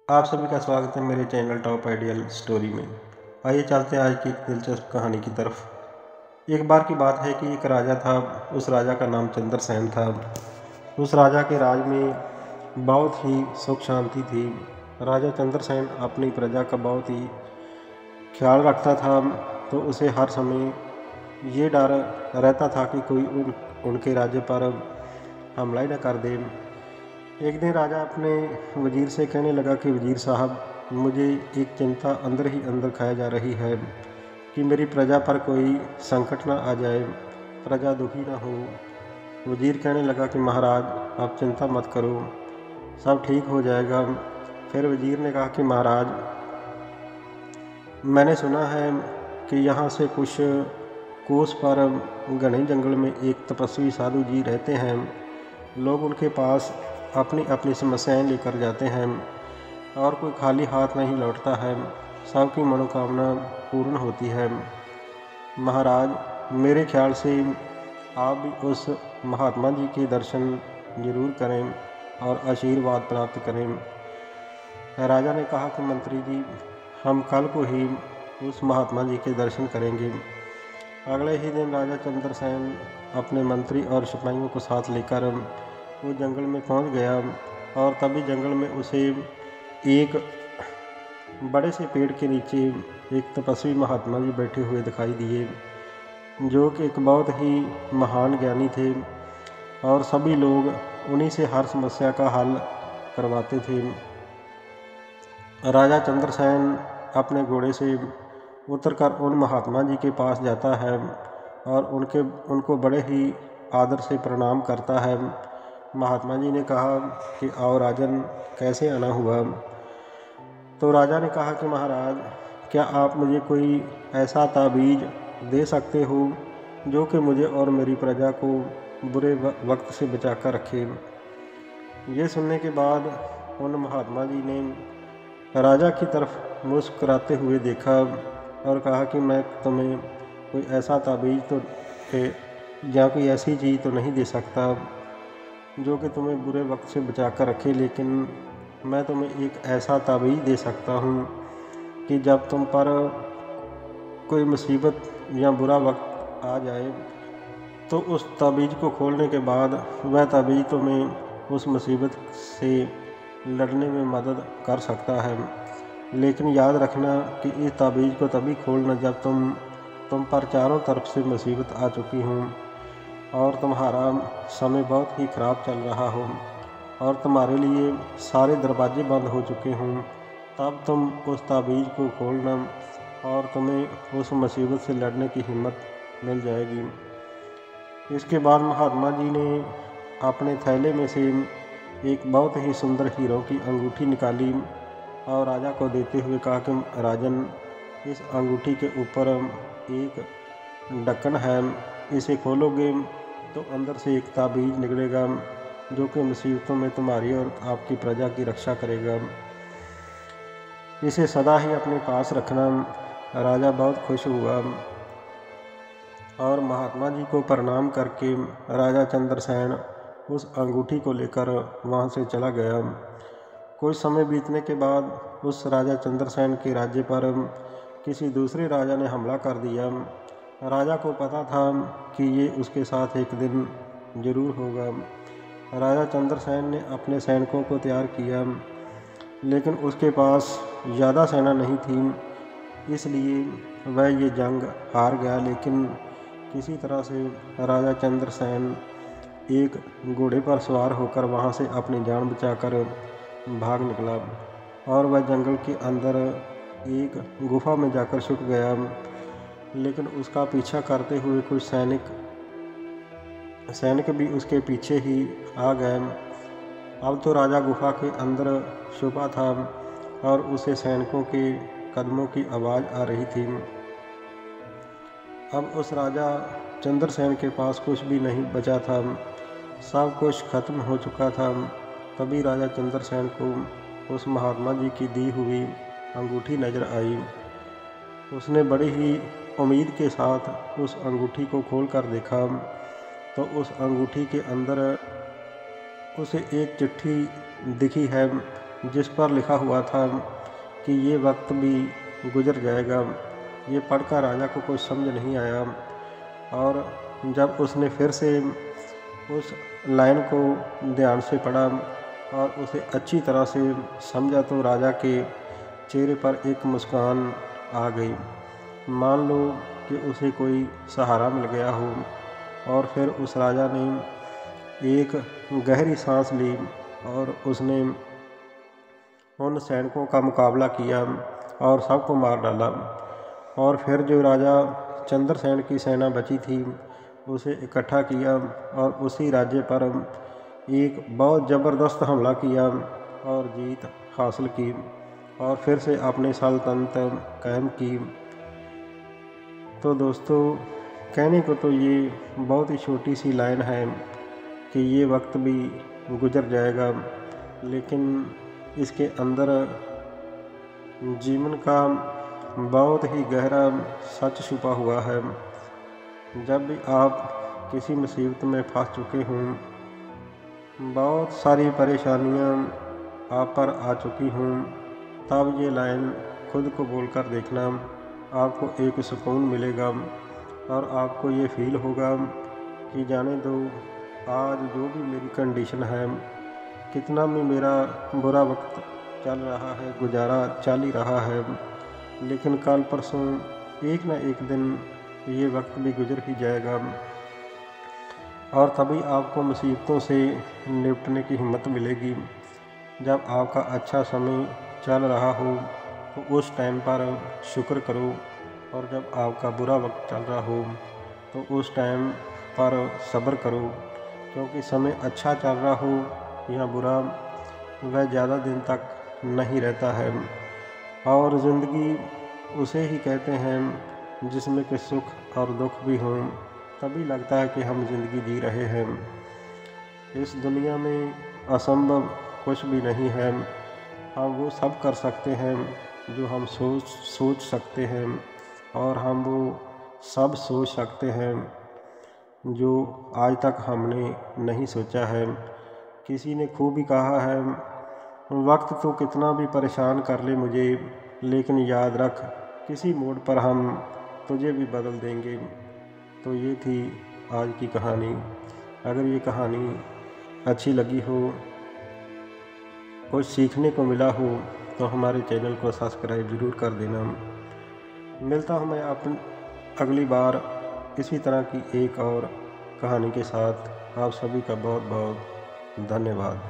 आप सभी का स्वागत है मेरे चैनल टॉप आइडियल स्टोरी में। आइए चलते हैं आज की एक दिलचस्प कहानी की तरफ। एक बार की बात है कि एक राजा था। उस राजा का नाम चंद्रसेन था। उस राजा के राज में बहुत ही सुख शांति थी। राजा चंद्रसेन अपनी प्रजा का बहुत ही ख्याल रखता था, तो उसे हर समय ये डर रहता था कि कोई उनके राज्य पर हमला ही न कर दे। एक दिन राजा अपने वजीर से कहने लगा कि वजीर साहब, मुझे एक चिंता अंदर ही अंदर खाया जा रही है कि मेरी प्रजा पर कोई संकट ना आ जाए, प्रजा दुखी ना हो। वजीर कहने लगा कि महाराज, आप चिंता मत करो, सब ठीक हो जाएगा। फिर वजीर ने कहा कि महाराज, मैंने सुना है कि यहाँ से कुछ कोस पर घने जंगल में एक तपस्वी साधु जी रहते हैं। लोग उनके पास अपनी अपनी समस्याएं लेकर जाते हैं और कोई खाली हाथ नहीं लौटता है, सबकी मनोकामना पूर्ण होती है। महाराज, मेरे ख्याल से आप भी उस महात्मा जी के दर्शन जरूर करें और आशीर्वाद प्राप्त करें। राजा ने कहा कि मंत्री जी, हम कल को ही उस महात्मा जी के दर्शन करेंगे। अगले ही दिन राजा चंद्रसेन अपने मंत्री और सिपाहियों को साथ लेकर वो जंगल में पहुंच गया और तभी जंगल में उसे एक बड़े से पेड़ के नीचे एक तपस्वी महात्मा जी बैठे हुए दिखाई दिए, जो कि एक बहुत ही महान ज्ञानी थे और सभी लोग उन्हीं से हर समस्या का हल करवाते थे। राजा चंद्रसेन अपने घोड़े से उतरकर उन महात्मा जी के पास जाता है और उनको बड़े ही आदर से प्रणाम करता है। महात्मा जी ने कहा कि आओ राजन, कैसे आना हुआ? तो राजा ने कहा कि महाराज, क्या आप मुझे कोई ऐसा ताबीज़ दे सकते हो जो कि मुझे और मेरी प्रजा को बुरे वक्त से बचा कर रखे। ये सुनने के बाद उन महात्मा जी ने राजा की तरफ मुस्कुराते हुए देखा और कहा कि मैं तुम्हें कोई ऐसा ताबीज़ तो या कोई ऐसी चीज़ तो नहीं दे सकता जो कि तुम्हें बुरे वक्त से बचा कर रखे, लेकिन मैं तुम्हें एक ऐसा ताबीज़ दे सकता हूँ कि जब तुम पर कोई मुसीबत या बुरा वक्त आ जाए तो उस ताबीज़ को खोलने के बाद वह ताबीज़ तुम्हें उस मुसीबत से लड़ने में मदद कर सकता है। लेकिन याद रखना कि इस ताबीज़ को तभी खोलना जब तुम पर चारों तरफ से मुसीबत आ चुकी हूँ और तुम्हारा समय बहुत ही ख़राब चल रहा हो और तुम्हारे लिए सारे दरवाजे बंद हो चुके हों, तब तुम उस ताबीज़ को खोलना और तुम्हें उस मुसीबत से लड़ने की हिम्मत मिल जाएगी। इसके बाद महात्मा जी ने अपने थैले में से एक बहुत ही सुंदर हीरों की अंगूठी निकाली और राजा को देते हुए कहा कि राजन, इस अंगूठी के ऊपर एक ढक्कन है, इसे खोलोगे तो अंदर से एक ताबीज़ निकलेगा जो कि मुसीबतों में तुम्हारी और आपकी प्रजा की रक्षा करेगा। इसे सदा ही अपने पास रखना। राजा बहुत खुश हुआ और महात्मा जी को प्रणाम करके राजा चंद्रसेन उस अंगूठी को लेकर वहाँ से चला गया। कुछ समय बीतने के बाद उस राजा चंद्रसेन के राज्य पर किसी दूसरे राजा ने हमला कर दिया। राजा को पता था कि ये उसके साथ एक दिन जरूर होगा। राजा चंद्रसेन ने अपने सैनिकों को तैयार किया, लेकिन उसके पास ज़्यादा सेना नहीं थी, इसलिए वह ये जंग हार गया। लेकिन किसी तरह से राजा चंद्रसेन एक घोड़े पर सवार होकर वहाँ से अपनी जान बचाकर भाग निकला और वह जंगल के अंदर एक गुफा में जाकर छुप गया। लेकिन उसका पीछा करते हुए कुछ सैनिक भी उसके पीछे ही आ गए। अब तो राजा गुफा के अंदर छुपा था और उसे सैनिकों के कदमों की आवाज़ आ रही थी। अब उस राजा चंद्रसेन के पास कुछ भी नहीं बचा था, सब कुछ खत्म हो चुका था। तभी राजा चंद्रसेन को उस महात्मा जी की दी हुई अंगूठी नज़र आई। उसने बड़ी ही उम्मीद के साथ उस अंगूठी को खोलकर देखा तो उस अंगूठी के अंदर उसे एक चिट्ठी दिखी है जिस पर लिखा हुआ था कि ये वक्त भी गुजर जाएगा। ये पढ़कर राजा को कुछ समझ नहीं आया, और जब उसने फिर से उस लाइन को ध्यान से पढ़ा और उसे अच्छी तरह से समझा तो राजा के चेहरे पर एक मुस्कान आ गई। मान लो कि उसे कोई सहारा मिल गया हो। और फिर उस राजा ने एक गहरी सांस ली और उसने उन सैनिकों का मुकाबला किया और सबको मार डाला। और फिर जो राजा चंद्रसेन की सेना बची थी उसे इकट्ठा किया और उसी राज्य पर एक बहुत ज़बरदस्त हमला किया और जीत हासिल की और फिर से अपनी सल्तनत कायम की। तो दोस्तों, कहने को तो ये बहुत ही छोटी सी लाइन है कि ये वक्त भी गुजर जाएगा, लेकिन इसके अंदर जीवन का बहुत ही गहरा सच छुपा हुआ है। जब भी आप किसी मुसीबत में फंस चुके हों, बहुत सारी परेशानियां आप पर आ चुकी हों, तब ये लाइन खुद को बोलकर देखना, आपको एक सुकून मिलेगा और आपको ये फील होगा कि जाने दो, आज जो भी मेरी कंडीशन है, कितना भी मेरा बुरा वक्त चल रहा है, गुजारा चल ही रहा है, लेकिन कल परसों एक न एक दिन ये वक्त भी गुजर ही जाएगा और तभी आपको मुसीबतों से निपटने की हिम्मत मिलेगी। जब आपका अच्छा समय चल रहा हो तो उस टाइम पर शुक्र करो, और जब आपका बुरा वक्त चल रहा हो तो उस टाइम पर सब्र करो, क्योंकि समय अच्छा चल रहा हो या बुरा, वह ज़्यादा दिन तक नहीं रहता है। और ज़िंदगी उसे ही कहते हैं जिसमें कि सुख और दुख भी हों, तभी लगता है कि हम ज़िंदगी जी रहे हैं। इस दुनिया में असंभव कुछ भी नहीं है। हम वो सब कर सकते हैं जो हम सोच सकते हैं, और हम वो सब सोच सकते हैं जो आज तक हमने नहीं सोचा है। किसी ने खूब ही कहा है, वक्त तो कितना भी परेशान कर ले मुझे, लेकिन याद रख किसी मोड़ पर हम तुझे भी बदल देंगे। तो ये थी आज की कहानी। अगर ये कहानी अच्छी लगी हो, कुछ सीखने को मिला हो, तो हमारे चैनल को सब्सक्राइब ज़रूर कर देना। मिलता हूँ मैं अगली बार इसी तरह की एक और कहानी के साथ। आप सभी का बहुत बहुत धन्यवाद।